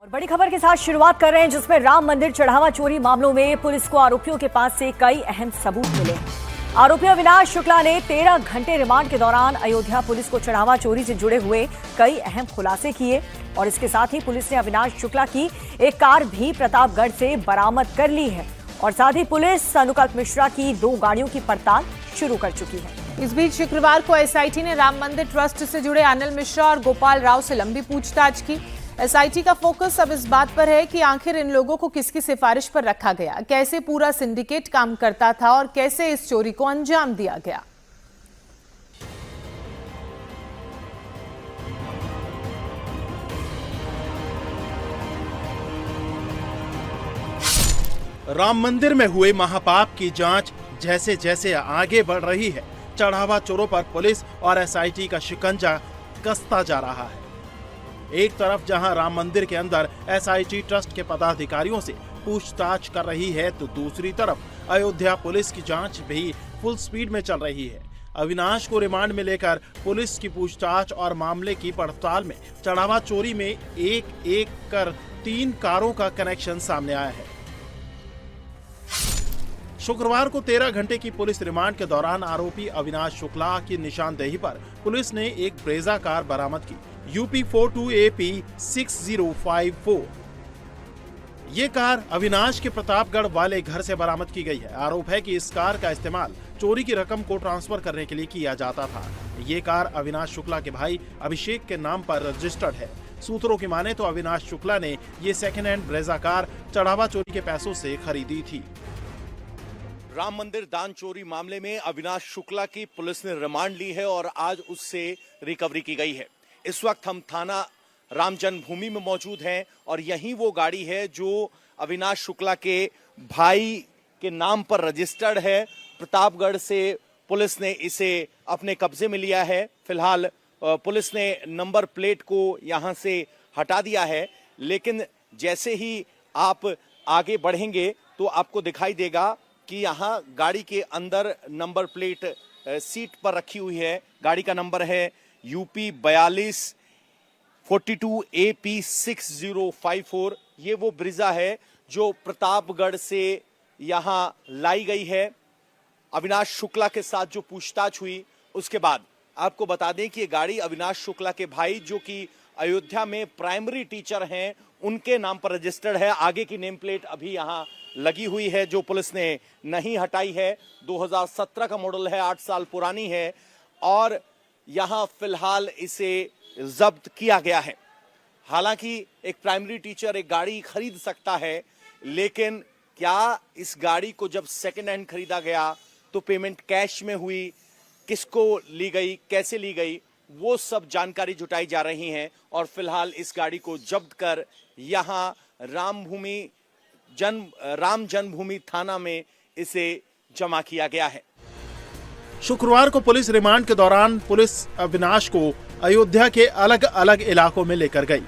और बड़ी खबर के साथ शुरुआत कर रहे हैं, जिसमें राम मंदिर चढ़ावा चोरी मामलों में पुलिस को आरोपियों के पास से कई अहम सबूत मिले। आरोपी अविनाश शुक्ला ने 13 घंटे रिमांड के दौरान अयोध्या पुलिस को चढ़ावा चोरी से जुड़े हुए कई अहम खुलासे किए और इसके साथ ही पुलिस ने अविनाश शुक्ला की एक कार भी प्रतापगढ़ से बरामद कर ली है और साथ ही पुलिस अनुकल्प मिश्रा की 2 गाड़ियों की पड़ताल शुरू कर चुकी है। इस बीच शुक्रवार को एसआईटी ने राम मंदिर ट्रस्ट से जुड़े अनिल मिश्रा और गोपाल राव से लंबी पूछताछ की। एसआईटी का फोकस अब इस बात पर है कि आखिर इन लोगों को किसकी सिफारिश पर रखा गया, कैसे पूरा सिंडिकेट काम करता था और कैसे इस चोरी को अंजाम दिया गया। राम मंदिर में हुए महापाप की जांच जैसे जैसे आगे बढ़ रही है, चढ़ावा चोरों पर पुलिस और एसआईटी का शिकंजा कसता जा रहा है। एक तरफ जहां राम मंदिर के अंदर एसआईटी ट्रस्ट के पदाधिकारियों से पूछताछ कर रही है, तो दूसरी तरफ अयोध्या पुलिस की जांच भी फुल स्पीड में चल रही है। अविनाश को रिमांड में लेकर पुलिस की पूछताछ और मामले की पड़ताल में चढ़ावा चोरी में एक एक कर 3 कारों का कनेक्शन सामने आया है। शुक्रवार को 13 घंटे की पुलिस रिमांड के दौरान आरोपी अविनाश शुक्ला की निशानदेही पर पुलिस ने एक ब्रेजा कार बरामद की, UP 42AP 6054। ये कार अविनाश के प्रतापगढ़ वाले घर से बरामद की गई है। आरोप है कि इस कार का इस्तेमाल चोरी की रकम को ट्रांसफर करने के लिए किया जाता था। ये कार अविनाश शुक्ला के भाई अभिषेक के नाम पर रजिस्टर्ड है। सूत्रों की माने तो अविनाश शुक्ला ने ये सेकेंड हैंड ब्रेजा कार चढ़ावा चोरी के पैसों से खरीदी थी। राम मंदिर दान चोरी मामले में अविनाश शुक्ला की पुलिस ने रिमांड ली है और आज उससे रिकवरी की गई है। इस वक्त हम थाना राम जन्मभूमि में मौजूद हैं और यही वो गाड़ी है जो अविनाश शुक्ला के भाई के नाम पर रजिस्टर्ड है। प्रतापगढ़ से पुलिस ने इसे अपने कब्जे में लिया है। फिलहाल पुलिस ने नंबर प्लेट को यहां से हटा दिया है, लेकिन जैसे ही आप आगे बढ़ेंगे तो आपको दिखाई देगा कि यहाँ गाड़ी के अंदर नंबर प्लेट सीट पर रखी हुई है। गाड़ी का नंबर है UP 42AP 6054। ये वो ब्रिजा है जो प्रतापगढ़ से यहाँ लाई गई है। अविनाश शुक्ला के साथ जो पूछताछ हुई उसके बाद आपको बता दें कि ये गाड़ी अविनाश शुक्ला के भाई जो कि अयोध्या में प्राइमरी टीचर हैं, उनके नाम पर रजिस्टर्ड है। आगे की नेम प्लेट अभी यहाँ लगी हुई है जो पुलिस ने नहीं हटाई है। 2017 का मॉडल है, 8 साल पुरानी है और यहाँ फिलहाल इसे जब्त किया गया है। हालांकि एक प्राइमरी टीचर एक गाड़ी खरीद सकता है, लेकिन क्या इस गाड़ी को जब सेकेंड हैंड खरीदा गया तो पेमेंट कैश में हुई, किसको ली गई, कैसे ली गई, वो सब जानकारी जुटाई जा रही है और फिलहाल इस गाड़ी को जब्त कर यहाँ राम जन्मभूमि थाना में इसे जमा किया गया है। शुक्रवार को पुलिस रिमांड के दौरान पुलिस अविनाश को अयोध्या के अलग अलग इलाकों में लेकर गई।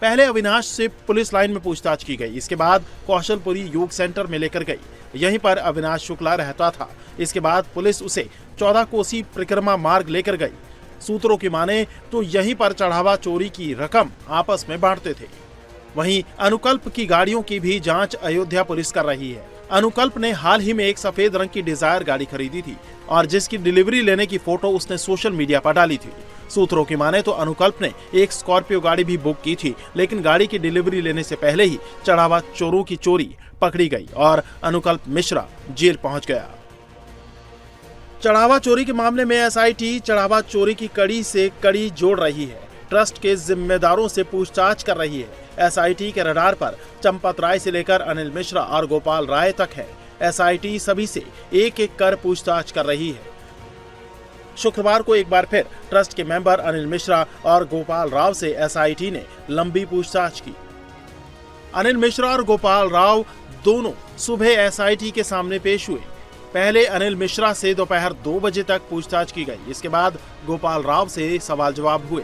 पहले अविनाश से पुलिस लाइन में पूछताछ की गई, इसके बाद कौशलपुरी योग सेंटर में लेकर गई। यहीं पर अविनाश शुक्ला रहता था। इसके बाद पुलिस उसे 14 कोसी परिक्रमा मार्ग लेकर गई। सूत्रों की माने तो यहीं पर चढ़ावा चोरी की रकम आपस में बांटते थे। वहीं अनुकल्प की गाड़ियों की भी जांच अयोध्या पुलिस कर रही है। अनुकल्प ने हाल ही में एक सफेद रंग की डिजायर गाड़ी खरीदी थी और जिसकी डिलीवरी लेने की फोटो उसने सोशल मीडिया पर डाली थी। सूत्रों की माने तो अनुकल्प ने एक स्कॉर्पियो गाड़ी भी बुक की थी, लेकिन गाड़ी की डिलीवरी लेने से पहले ही चढ़ावा चोरों की चोरी पकड़ी गई और अनुकल्प मिश्रा जेल पहुंच गया। चढ़ावा चोरी के मामले में एसआईटी चढ़ावा चोरी की कड़ी से कड़ी जोड़ रही है। ट्रस्ट के जिम्मेदारों से पूछताछ कर रही है। एसआईटी के रडार पर चंपत राय से लेकर अनिल मिश्रा और गोपाल राय तक है। एसआईटी सभी से एक एक कर पूछताछ कर रही है। शुक्रवार को एक बार फिर ट्रस्ट के मेंबर अनिल मिश्रा और गोपाल राव से एसआईटी ने लंबी पूछताछ की। अनिल मिश्रा और गोपाल राव दोनों सुबह एसआईटी के सामने पेश हुए। पहले अनिल मिश्रा से दोपहर 2 बजे तक पूछताछ की गई। इसके बाद गोपाल राव से सवाल जवाब हुए।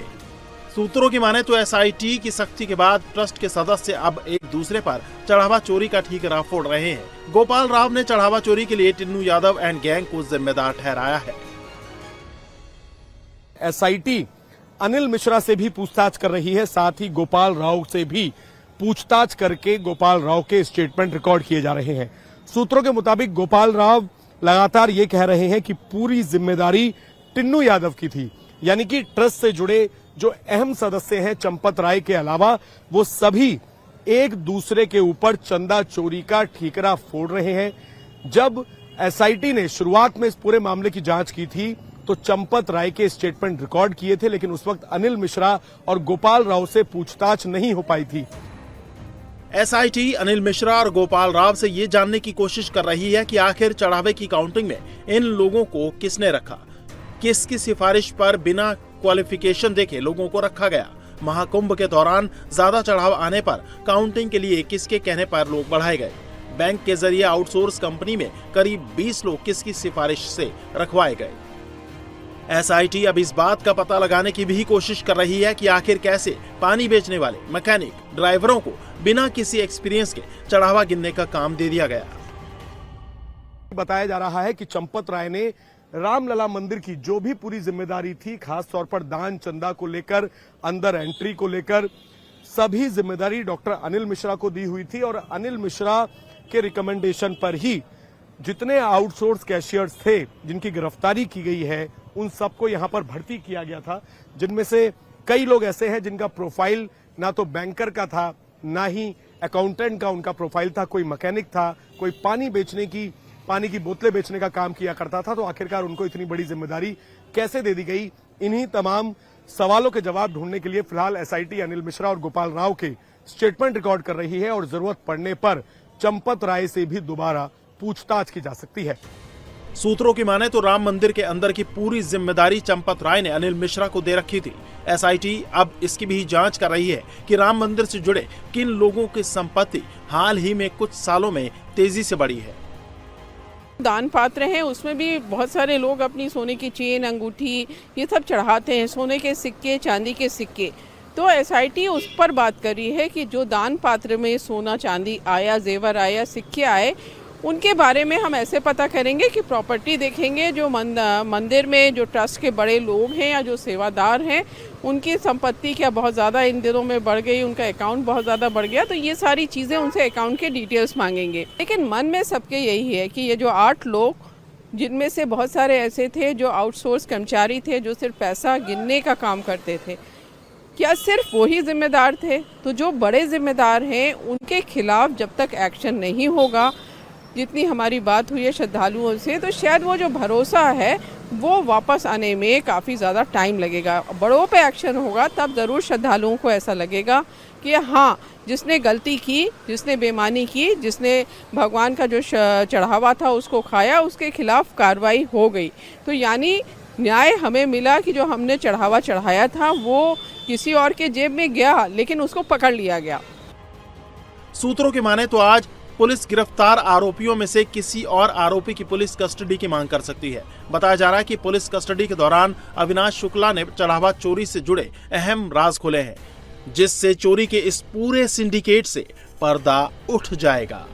सूत्रों की माने तो एसआईटी की सख्ती के बाद ट्रस्ट के सदस्य अब एक दूसरे पर चढ़ावा चोरी का ठीकरा फोड़ रहे हैं। गोपाल राव ने चढ़ावा चोरी के लिए टिन्नू यादव एंड गैंग को जिम्मेदार ठहराया है। एसआईटी अनिल मिश्रा से भी पूछताछ कर रही है, साथ ही गोपाल राव से भी पूछताछ करके गोपाल राव के स्टेटमेंट रिकॉर्ड किए जा रहे हैं। सूत्रों के मुताबिक गोपाल राव लगातार ये कह रहे हैं कि पूरी जिम्मेदारी टिन्नू यादव की थी, यानी कि ट्रस्ट से जुड़े जो अहम सदस्य हैं चंपत राय के अलावा वो सभी एक दूसरे के ऊपर चंदा चोरी का ठीकरा फोड़ रहे हैं। जब एसआईटी ने शुरुआत में इस पूरे मामले की जांच की थी तो चंपत राय के स्टेटमेंट रिकॉर्ड किए थे, लेकिन उस वक्त अनिल मिश्रा और गोपाल राव से पूछताछ नहीं हो पाई थी। एसआईटी अनिल मिश्रा और गोपाल राव से ये जानने की कोशिश कर रही है कि आखिर चढ़ावे की काउंटिंग में इन लोगों को किसने रखा, किसकी सिफारिश पर बिना क्वालिफिकेशन देखे लोगों को रखा गया। महाकुंभ के दौरान ज्यादा चढ़ाव आने पर काउंटिंग के लिए किसके कहने पर लोग बढ़ाए गए। बैंक के जरिए आउटसोर्स कंपनी में करीब 20 लोग किसकी सिफारिश से रखवाए गए। एसआईटी अब इस बात का पता लगाने की भी कोशिश कर रही है कि आखिर कैसे पानी बेचने वाले मैकेनिक ड्राइवरों को बिना किसी एक्सपीरियंस के चढ़ावा गिनने का काम दे दिया गया। बताया जा रहा है कि चंपत राय ने रामलला मंदिर की जो भी पूरी जिम्मेदारी थी, खास तौर पर दान चंदा को लेकर, अंदर एंट्री को लेकर, सभी जिम्मेदारी डॉक्टर अनिल मिश्रा को दी हुई थी। और अनिल मिश्रा के रिकमेंडेशन पर ही जितने आउटसोर्स कैशियर्स थे जिनकी गिरफ्तारी की गई है उन सबको यहां पर भर्ती किया गया था, जिनमें से कई लोग ऐसे हैं जिनका प्रोफाइल ना तो बैंकर का था ना ही अकाउंटेंट का उनका प्रोफाइल था, कोई मैकेनिक था, कोई पानी की बोतलें बेचने का काम किया करता था। तो आखिरकार उनको इतनी बड़ी जिम्मेदारी कैसे दे दी गई? इन्हीं तमाम सवालों के जवाब ढूंढने के लिए फिलहाल एसआईटी अनिल मिश्रा और गोपाल राव के स्टेटमेंट रिकॉर्ड कर रही है और जरूरत पड़ने पर चंपत राय से भी दोबारा पूछताछ की जा सकती है। सूत्रों की माने तो राम मंदिर के अंदर की पूरी जिम्मेदारी चंपत राय ने अनिल मिश्रा को दे रखी थी। एसआईटी अब इसकी भी जांच कर रही है कि राम मंदिर से जुड़े किन लोगों की संपत्ति हाल ही में कुछ सालों में तेजी से बढ़ी है। दान पात्र हैं, उसमें भी बहुत सारे लोग अपनी सोने की चेन, अंगूठी ये सब चढ़ाते हैं, सोने के सिक्के, चांदी के सिक्के। तो एसआईटी उस पर बात कर रही है कि जो दान पात्र में सोना चांदी आया, जेवर आया, सिक्के आए, उनके बारे में हम ऐसे पता करेंगे कि प्रॉपर्टी देखेंगे, जो मंदिर में जो ट्रस्ट के बड़े लोग हैं या जो सेवादार हैं उनकी संपत्ति क्या बहुत ज़्यादा इन दिनों में बढ़ गई, उनका अकाउंट बहुत ज़्यादा बढ़ गया, तो ये सारी चीज़ें उनसे अकाउंट के डिटेल्स मांगेंगे। लेकिन मन में सबके यही है कि ये जो 8 लोग, जिनमें से बहुत सारे ऐसे थे जो आउटसोर्स कर्मचारी थे, जो सिर्फ पैसा गिनने का काम करते थे, क्या सिर्फ वही जिम्मेदार थे? तो जो बड़े जिम्मेदार हैं उनके खिलाफ जब तक एक्शन नहीं होगा, जितनी हमारी बात हुई है श्रद्धालुओं से, तो शायद वो जो भरोसा है वो वापस आने में काफ़ी ज़्यादा टाइम लगेगा। बड़ों पे एक्शन होगा तब ज़रूर श्रद्धालुओं को ऐसा लगेगा कि हाँ, जिसने गलती की, जिसने बेईमानी की, जिसने भगवान का जो चढ़ावा था उसको खाया, उसके खिलाफ कार्रवाई हो गई। तो यानी न्याय हमें मिला कि जो हमने चढ़ावा चढ़ाया था वो किसी और के जेब में गया, लेकिन उसको पकड़ लिया गया। सूत्रों की माने तो आज पुलिस गिरफ्तार आरोपियों में से किसी और आरोपी की पुलिस कस्टडी की मांग कर सकती है। बताया जा रहा है कि पुलिस कस्टडी के दौरान अविनाश शुक्ला ने चढ़ावा चोरी से जुड़े अहम राज खोले हैं, जिससे चोरी के इस पूरे सिंडिकेट से पर्दा उठ जाएगा।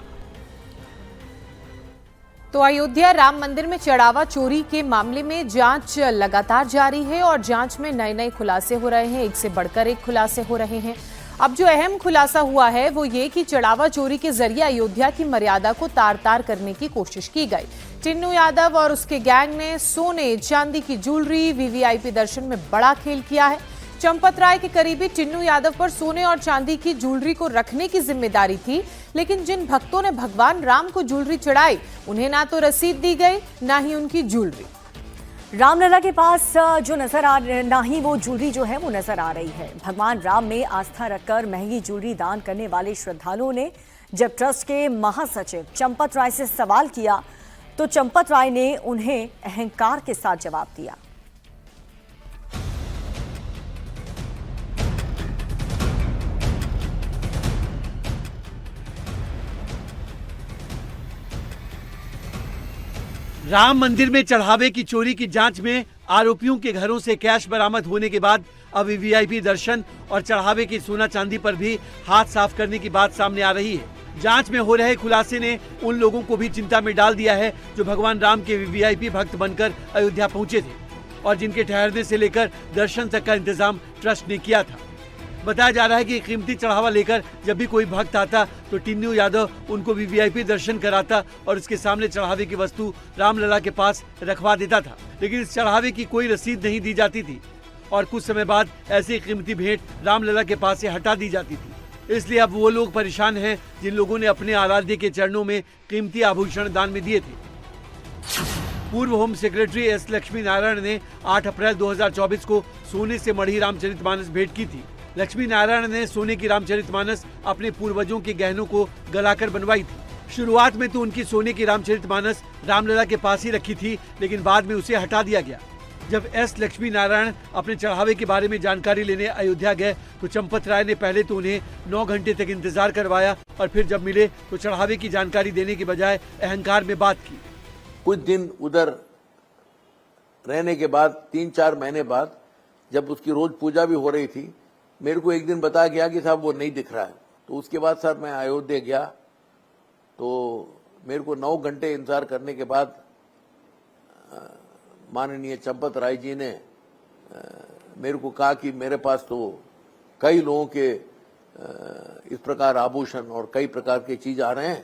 तो अयोध्या राम मंदिर में चढ़ावा चोरी के मामले में जांच लगातार जारी है और जांच में नए खुलासे हो रहे हैं, एक से बढ़कर एक खुलासे हो रहे हैं। अब जो अहम खुलासा हुआ है वो ये कि चढ़ावा चोरी के जरिए अयोध्या की मर्यादा को तार-तार करने की कोशिश की गई। टिन्नू यादव और उसके गैंग ने सोने चांदी की ज्वेलरी, वीवीआईपी दर्शन में बड़ा खेल किया है। चंपत राय के करीबी टिन्नू यादव पर सोने और चांदी की ज्वेलरी को रखने की जिम्मेदारी थी, लेकिन जिन भक्तों ने भगवान राम को ज्वेलरी चढ़ाई उन्हें ना तो रसीद दी गई ना ही उनकी ज्वेलरी। रामलला के पास जो नजर आ ना ही वो ज्वेलरी जो है वो नजर आ रही है। भगवान राम में आस्था रखकर महंगी ज्वेलरी दान करने वाले श्रद्धालुओं ने जब ट्रस्ट के महासचिव चंपत राय से सवाल किया तो चंपत राय ने उन्हें अहंकार के साथ जवाब दिया। राम मंदिर में चढ़ावे की चोरी की जांच में आरोपियों के घरों से कैश बरामद होने के बाद अब वीवीआईपी दर्शन और चढ़ावे की सोना चांदी पर भी हाथ साफ करने की बात सामने आ रही है। जांच में हो रहे खुलासे ने उन लोगों को भी चिंता में डाल दिया है जो भगवान राम के वीवीआईपी भक्त बनकर अयोध्या पहुंचे थे। और जिनके ठहरने से लेकर दर्शन तक का इंतजाम ट्रस्ट ने किया था। बताया जा रहा है कि कीमती चढ़ावा लेकर जब भी कोई भक्त आता तो टिन्नू यादव उनको वीवीआईपी दर्शन कराता और उसके सामने चढ़ावे की वस्तु रामलला के पास रखवा देता था, लेकिन इस चढ़ावे की कोई रसीद नहीं दी जाती थी और कुछ समय बाद ऐसी कीमती भेंट रामलला के पास से हटा दी जाती थी। इसलिए अब वो लोग परेशान हैं जिन लोगों ने अपने आराध्य के चरणों में कीमती आभूषण दान में दिए थे। पूर्व home secretary S Lakshmi Narayan ने 8 अप्रैल 2024 को सोने से मढ़ी रामचरितमानस भेंट की थी। लक्ष्मी नारायण ने सोने की रामचरितमानस अपने पूर्वजों के गहनों को गलाकर बनवाई थी। शुरुआत में तो उनकी सोने की रामचरितमानस रामलला के पास ही रखी थी, लेकिन बाद में उसे हटा दिया गया। जब एस लक्ष्मी नारायण अपने चढ़ावे के बारे में जानकारी लेने अयोध्या गए तो चंपत राय ने पहले तो उन्हें 9 घंटे तक इंतजार करवाया और फिर जब मिले तो चढ़ावे की जानकारी देने के बजाय अहंकार में बात की। कुछ दिन उधर रहने के बाद 3-4 महीने बाद जब उसकी रोज पूजा भी हो रही थी, मेरे को एक दिन बताया गया कि साहब वो नहीं दिख रहा है। तो उसके बाद सर मैं अयोध्या गया तो मेरे को 9 घंटे इंतजार करने के बाद माननीय चंपत राय जी ने मेरे को कहा कि मेरे पास तो कई लोगों के इस प्रकार आभूषण और कई प्रकार के चीज आ रहे हैं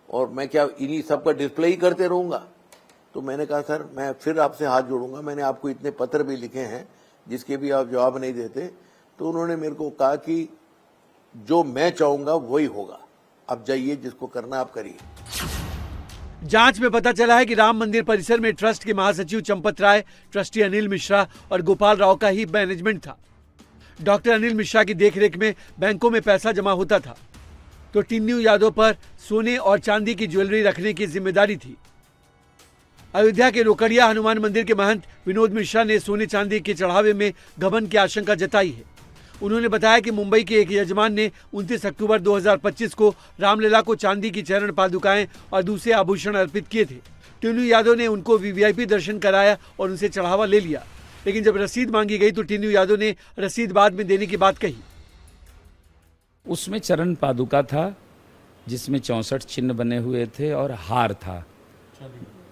और मैं क्या इन्हीं सब का डिस्प्ले ही करते रहूंगा। तो मैंने कहा सर मैं फिर आपसे हाथ जोड़ूंगा, मैंने आपको इतने पत्र भी लिखे हैं जिसके भी आप जवाब नहीं देते। तो उन्होंने मेरे को कहा कि जो मैं चाहूंगा वही होगा, अब जाइए जिसको करना आप करिए। जांच में पता चला है कि राम मंदिर परिसर में ट्रस्ट के महासचिव चंपत राय, ट्रस्टी अनिल मिश्रा और गोपाल राव का ही मैनेजमेंट था। डॉक्टर अनिल मिश्रा की देखरेख में बैंकों में पैसा जमा होता था तो टिन्नू यादव पर सोने और चांदी की ज्वेलरी रखने की जिम्मेदारी थी। अयोध्या के रोकड़िया हनुमान मंदिर के महंत विनोद मिश्रा ने सोने चांदी के चढ़ावे में घमंड की आशंका जताई है। उन्होंने बताया कि मुंबई के एक यजमान ने 29 अक्टूबर 2025 को रामलला को चांदी की चरण पादुकाएं और दूसरे आभूषण अर्पित किए थे। टिन्नू यादव ने उनको वीवीआईपी दर्शन कराया और उनसे चढ़ावा ले लिया, लेकिन जब रसीद मांगी गई तो टिन्नू यादव ने रसीद बाद में देने की बात कही। उसमें चरण पादुका था जिसमें 64 चिन्ह बने हुए थे और हार था।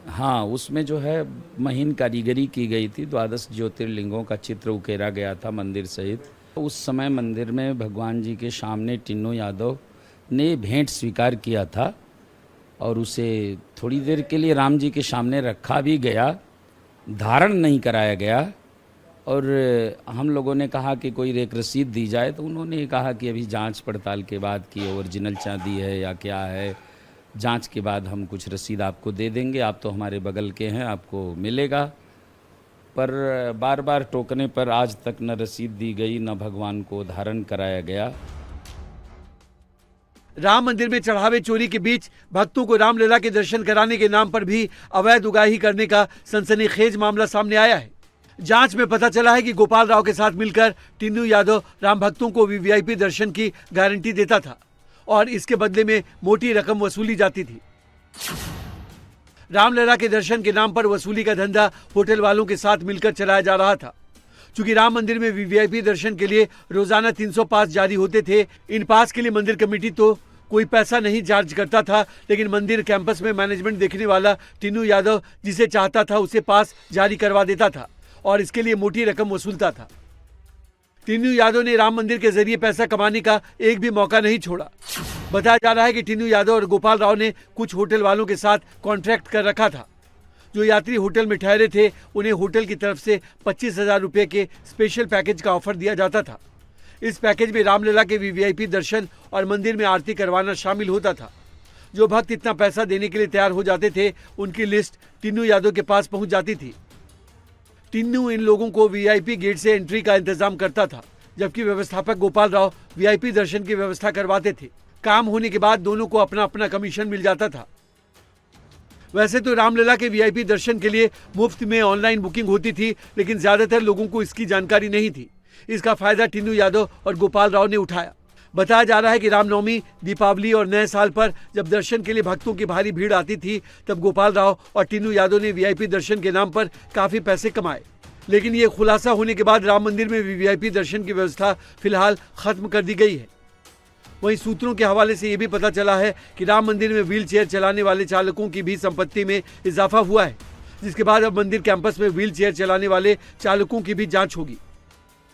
हाँ, उसमें जो है महीन कारीगरी की गई थी। 12 ज्योतिर्लिंगों का चित्र उकेरा गया था मंदिर सहित। उस समय मंदिर में भगवान जी के सामने टिन्नू यादव ने भेंट स्वीकार किया था और उसे थोड़ी देर के लिए राम जी के सामने रखा भी गया, धारण नहीं कराया गया। और हम लोगों ने कहा कि कोई एक रसीद दी जाए तो उन्होंने कहा कि अभी जांच पड़ताल के बाद कि ओरिजिनल चांदी है या क्या है, जांच के बाद हम कुछ रसीद आपको दे देंगे, आप तो हमारे बगल के हैं, आपको मिलेगा। पर बार बार टोकने पर आज तक न रसीद दी गई न भगवान को धारण कराया गया। राम मंदिर में चढ़ावे चोरी के बीच भक्तों को रामलला के दर्शन कराने के नाम पर भी अवैध उगाही करने का सनसनीखेज मामला सामने आया है। जांच में पता चला है कि गोपाल राव के साथ मिलकर टिन्नू यादव राम भक्तों को वीवीआईपी दर्शन की गारंटी देता था और इसके बदले में मोटी रकम वसूली जाती थी। रामलला के दर्शन के नाम पर वसूली का धंधा होटल वालों के साथ मिलकर चलाया जा रहा था। चूंकि राम मंदिर में वीवीआईपी दर्शन के लिए रोजाना 300 पास जारी होते थे, इन पास के लिए मंदिर कमेटी तो कोई पैसा नहीं चार्ज करता था, लेकिन मंदिर कैंपस में मैनेजमेंट देखने वाला टिन्नू यादव जिसे चाहता था उसे पास जारी करवा देता था और इसके लिए मोटी रकम वसूलता था। टिन्नू यादव ने राम मंदिर के जरिए पैसा कमाने का एक भी मौका नहीं छोड़ा। बताया जा रहा है कि टिन्नू यादव और गोपाल राव ने कुछ होटल वालों के साथ कॉन्ट्रैक्ट कर रखा था। जो यात्री होटल में ठहरे थे उन्हें होटल की तरफ से 25,000 रुपये के स्पेशल पैकेज का ऑफर दिया जाता था। इस पैकेज में रामलला के वीवीआईपी दर्शन और मंदिर में आरती करवाना शामिल होता था। जो भक्त इतना पैसा देने के लिए तैयार हो जाते थे उनकी लिस्ट टिन्नू यादव के पास पहुंच जाती थी। टिन्नू इन लोगों को वीआईपी गेट से एंट्री का इंतजाम करता था, जबकि व्यवस्थापक गोपाल राव वीआईपी दर्शन की व्यवस्था करवाते थे। काम होने के बाद दोनों को अपना अपना कमीशन मिल जाता था। वैसे तो रामलला के वीआईपी दर्शन के लिए मुफ्त में ऑनलाइन बुकिंग होती थी, लेकिन ज्यादातर लोगों को इसकी जानकारी नहीं थी। इसका फायदा टिन्नू यादव और गोपाल राव ने उठाया। बताया जा रहा है कि रामनवमी, दीपावली और नए साल पर जब दर्शन के लिए भक्तों की भारी भीड़ आती थी तब गोपाल राव और टिन्नू यादव ने वीआईपी दर्शन के नाम पर काफी पैसे कमाए। लेकिन ये खुलासा होने के बाद राम मंदिर में वीवीआईपी दर्शन की व्यवस्था फिलहाल खत्म कर दी गई है। वहीं सूत्रों के हवाले से ये भी पता चला है कि राम मंदिर में व्हील चेयर चलाने वाले चालकों की भी संपत्ति में इजाफा हुआ है। जिसके बाद अब मंदिर कैंपस में व्हील चेयर चलाने वाले चालकों की भी जांच होगी।